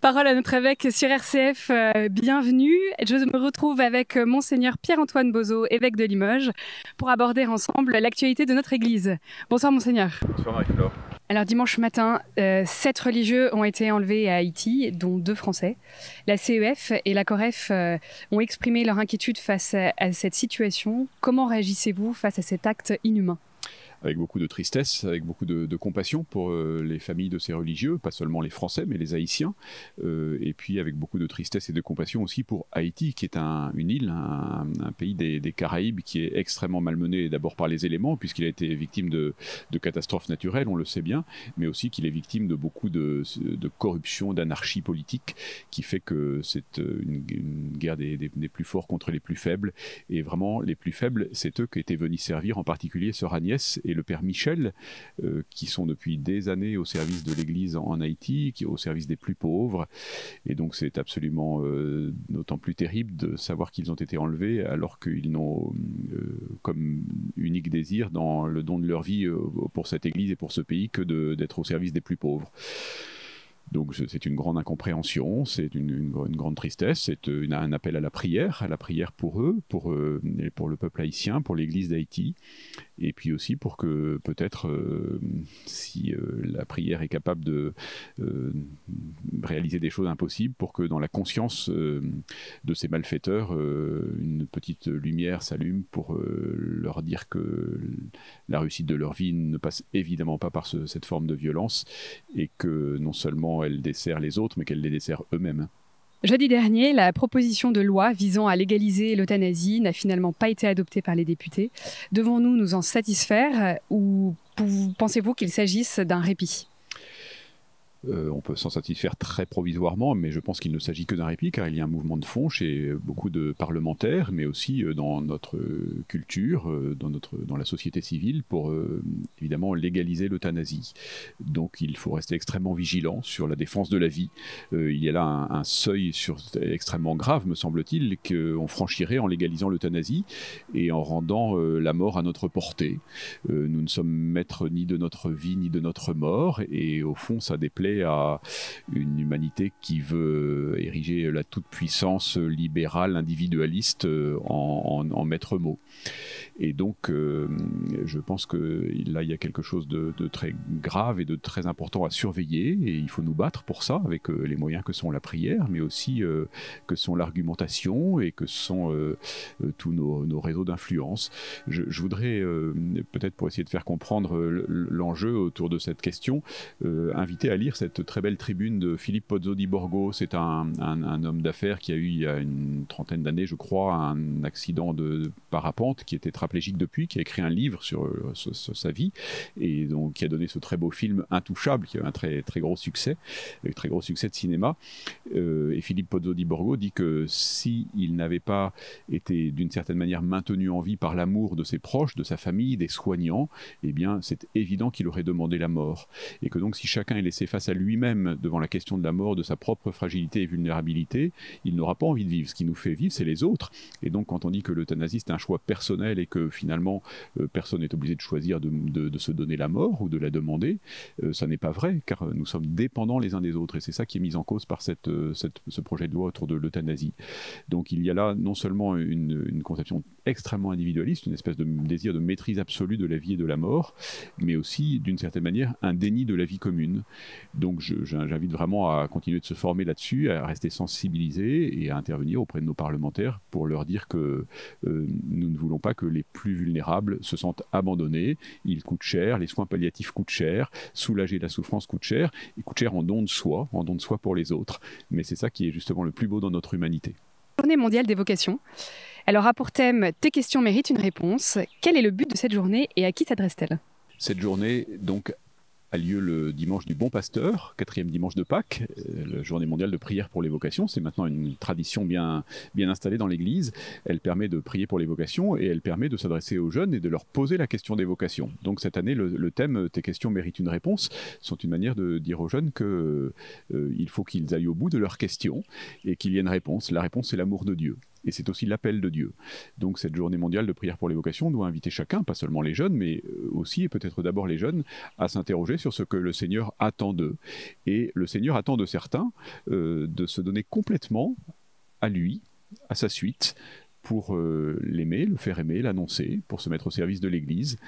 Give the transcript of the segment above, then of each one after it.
Parole à notre évêque sur RCF, bienvenue. Je me retrouve avec Monseigneur Pierre-Antoine Bozo, évêque de Limoges, pour aborder ensemble l'actualité de notre Église. Bonsoir Monseigneur. Bonsoir Marie-Flore. Alors dimanche matin, 7 religieux ont été enlevés à Haïti, dont 2 Français. La CEF et la COREF ont exprimé leur inquiétude face à cette situation. Comment réagissez-vous face à cet acte inhumain ? Avec beaucoup de tristesse, avec beaucoup de compassion pour les familles de ces religieux, pas seulement les Français, mais les Haïtiens, et puis avec beaucoup de tristesse et de compassion aussi pour Haïti, qui est une île, un pays des Caraïbes qui est extrêmement malmené d'abord par les éléments, puisqu'il a été victime de catastrophes naturelles, on le sait bien, mais aussi qu'il est victime de beaucoup de corruption, d'anarchie politique, qui fait que c'est une guerre des plus forts contre les plus faibles, et vraiment les plus faibles, c'est eux qui étaient venus servir, en particulier Sœur Agnès et le Père Michel, qui sont depuis des années au service de l'Église en Haïti, au service des plus pauvres. Et donc c'est absolument d'autant plus terrible de savoir qu'ils ont été enlevés alors qu'ils n'ont comme unique désir dans le don de leur vie pour cette Église et pour ce pays que d'être au service des plus pauvres. Donc c'est une grande incompréhension, c'est une grande tristesse, c'est un appel à la prière pour eux, pour le peuple haïtien, pour l'Église d'Haïti, et puis aussi pour que peut-être, si la prière est capable de réaliser des choses impossibles, pour que dans la conscience de ces malfaiteurs, une petite lumière s'allume pour leur dire que la réussite de leur vie ne passe évidemment pas par cette forme de violence, et que non seulement elle dessert les autres, mais qu'elle les dessert eux-mêmes. Jeudi dernier, la proposition de loi visant à légaliser l'euthanasie n'a finalement pas été adoptée par les députés. Devons-nous nous en satisfaire ou pensez-vous qu'il s'agisse d'un répit ? On peut s'en satisfaire très provisoirement, mais je pense qu'il ne s'agit que d'un répit, car il y a un mouvement de fond chez beaucoup de parlementaires, mais aussi dans notre culture, dans la société civile, pour évidemment légaliser l'euthanasie. Donc il faut rester extrêmement vigilant sur la défense de la vie. Il y a là un seuil extrêmement grave, me semble-t-il, qu'on franchirait en légalisant l'euthanasie et en rendant la mort à notre portée. Nous ne sommes maîtres ni de notre vie ni de notre mort, et au fond ça déplaît à une humanité qui veut ériger la toute-puissance libérale, individualiste en maître mot. Et donc, je pense que là, il y a quelque chose de très grave et de très important à surveiller, et il faut nous battre pour ça, avec les moyens que sont la prière, mais aussi que sont l'argumentation et que sont tous nos réseaux d'influence. Je voudrais, peut-être pour essayer de faire comprendre l'enjeu autour de cette question, inviter à lire cette très belle tribune de Philippe Pozzo di Borgo. C'est un homme d'affaires qui a eu, il y a une trentaine d'années, je crois, un accident de parapente, qui était tétraplégique depuis, qui a écrit un livre sur sa vie, et donc qui a donné ce très beau film Intouchable, qui a eu un très, très gros succès, un très gros succès de cinéma. Et Philippe Pozzo di Borgo dit que s'il n'avait pas été d'une certaine manière maintenu en vie par l'amour de ses proches, de sa famille, des soignants, eh bien c'est évident qu'il aurait demandé la mort. Et que donc si chacun est laissé face à lui-même devant la question de la mort, de sa propre fragilité et vulnérabilité, il n'aura pas envie de vivre. Ce qui nous fait vivre, c'est les autres. Et donc quand on dit que l'euthanasie c'est un choix personnel et que finalement personne n'est obligé de choisir de se donner la mort ou de la demander, ça n'est pas vrai, car nous sommes dépendants les uns des autres, et c'est ça qui est mis en cause par ce projet de loi autour de l'euthanasie. Donc il y a là non seulement une conception extrêmement individualiste, une espèce de désir de maîtrise absolue de la vie et de la mort, mais aussi d'une certaine manière un déni de la vie commune. Donc j'invite vraiment à continuer de se former là-dessus, à rester sensibilisés et à intervenir auprès de nos parlementaires pour leur dire que nous ne voulons pas que les plus vulnérables se sentent abandonnés. Ils coûtent cher, les soins palliatifs coûtent cher, soulager la souffrance coûte cher, ils coûtent cher en don de soi pour les autres. Mais c'est ça qui est justement le plus beau dans notre humanité. Journée mondiale des vocations. Alors a pour thème « Tes questions méritent une réponse ». Quel est le but de cette journée et à qui s'adresse-t-elle ? Cette journée, donc, a lieu le dimanche du Bon Pasteur, 4e dimanche de Pâques, la journée mondiale de prière pour les vocations. C'est maintenant une tradition bien installée dans l'Église. Elle permet de prier pour les vocations et elle permet de s'adresser aux jeunes et de leur poser la question des vocations. Donc cette année, le thème « Tes questions méritent une réponse » sont une manière de dire aux jeunes qu'il faut qu'ils aillent au bout de leurs questions et qu'il y ait une réponse. La réponse, c'est l'amour de Dieu. et c'est aussi l'appel de Dieu. Donc cette journée mondiale de prière pour les vocations doit inviter chacun, pas seulement les jeunes, mais aussi et peut-être d'abord les jeunes, à s'interroger sur ce que le Seigneur attend d'eux. Et le Seigneur attend de certains de se donner complètement à lui, à sa suite, pour l'aimer, le faire aimer, l'annoncer, pour se mettre au service de l'Église.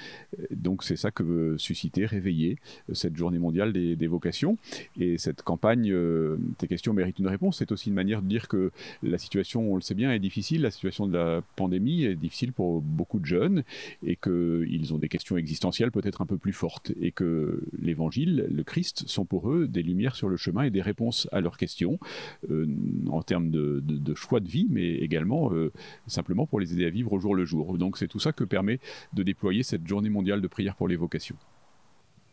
Donc c'est ça que veut susciter, réveiller cette journée mondiale des vocations. Et cette campagne, tes questions méritent une réponse, c'est aussi une manière de dire que la situation, on le sait bien, est difficile, la situation de la pandémie est difficile pour beaucoup de jeunes, et qu'ils ont des questions existentielles peut-être un peu plus fortes, et que l'Évangile, le Christ, sont pour eux des lumières sur le chemin et des réponses à leurs questions, en termes de choix de vie, mais également simplement pour les aider à vivre au jour le jour. Donc c'est tout ça que permet de déployer cette journée mondiale de prière pour les vocations.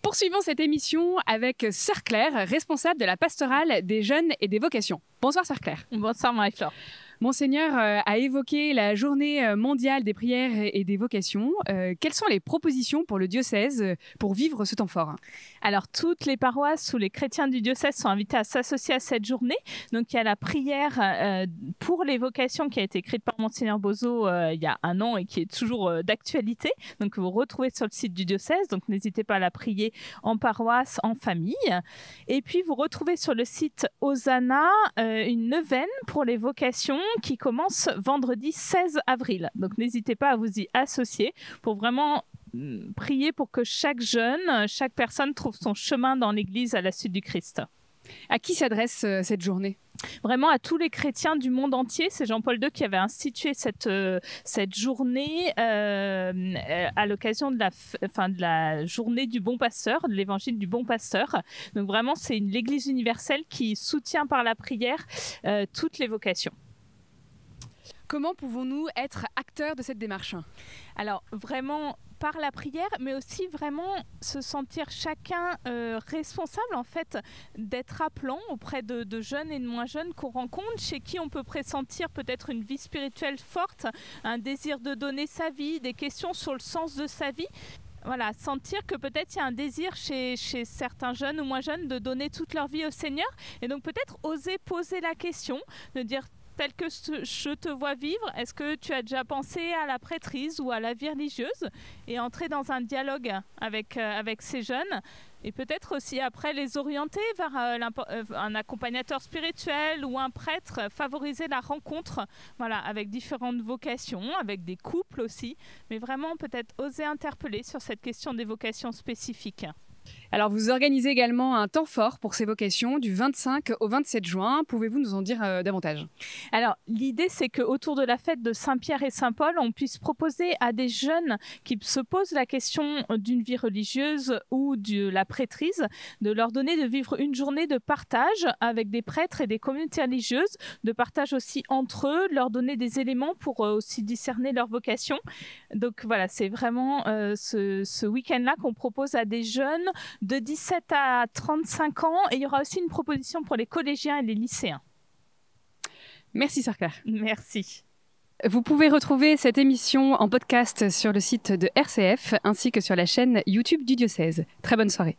Poursuivons cette émission avec Sœur Claire, responsable de la pastorale des jeunes et des vocations. Bonsoir Sœur Claire. Bonsoir Marie-Flore. Monseigneur a évoqué la journée mondiale des prières et des vocations. Quelles sont les propositions pour le diocèse pour vivre ce temps fort ? Alors, toutes les paroisses ou les chrétiens du diocèse sont invités à s'associer à cette journée. Donc, il y a la prière pour les vocations qui a été écrite par Monseigneur Bozo il y a un an et qui est toujours d'actualité. Donc, vous retrouvez sur le site du diocèse. Donc, n'hésitez pas à la prier en paroisse, en famille. Et puis, vous retrouvez sur le site Hosanna une neuvaine pour les vocations qui commence vendredi 16 avril. Donc, n'hésitez pas à vous y associer pour vraiment prier pour que chaque jeune, chaque personne trouve son chemin dans l'Église à la suite du Christ. À qui s'adresse cette journée ? Vraiment à tous les chrétiens du monde entier. C'est Jean-Paul II qui avait institué cette journée à l'occasion de la journée du bon pasteur, de l'évangile du bon pasteur. Donc vraiment, c'est l'Église universelle qui soutient par la prière toutes les vocations. Comment pouvons-nous être acteurs de cette démarche ? Alors vraiment par la prière, mais aussi vraiment se sentir chacun responsable en fait d'être appelant auprès de jeunes et de moins jeunes qu'on rencontre, chez qui on peut pressentir peut-être une vie spirituelle forte, un désir de donner sa vie, des questions sur le sens de sa vie. Voilà, sentir que peut-être il y a un désir chez certains jeunes ou moins jeunes de donner toute leur vie au Seigneur, et donc peut-être oser poser la question, de dire tel que je te vois vivre, est-ce que tu as déjà pensé à la prêtrise ou à la vie religieuse, et entrer dans un dialogue avec ces jeunes, et peut-être aussi après les orienter vers un accompagnateur spirituel ou un prêtre, favoriser la rencontre avec différentes vocations, avec des couples aussi, mais vraiment peut-être oser interpeller sur cette question des vocations spécifiques. Alors, vous organisez également un temps fort pour ces vocations du 25 au 27 juin. Pouvez-vous nous en dire davantage ? Alors, l'idée, c'est qu'autour de la fête de Saint-Pierre et Saint-Paul, on puisse proposer à des jeunes qui se posent la question d'une vie religieuse ou de la prêtrise, de leur donner de vivre une journée de partage avec des prêtres et des communautés religieuses, de partage aussi entre eux, de leur donner des éléments pour aussi discerner leur vocation. Donc voilà, c'est vraiment ce week-end-là qu'on propose à des jeunes de 17 à 35 ans, et il y aura aussi une proposition pour les collégiens et les lycéens. Merci Sœur Claire. Merci. Vous pouvez retrouver cette émission en podcast sur le site de RCF ainsi que sur la chaîne YouTube du diocèse. Très bonne soirée.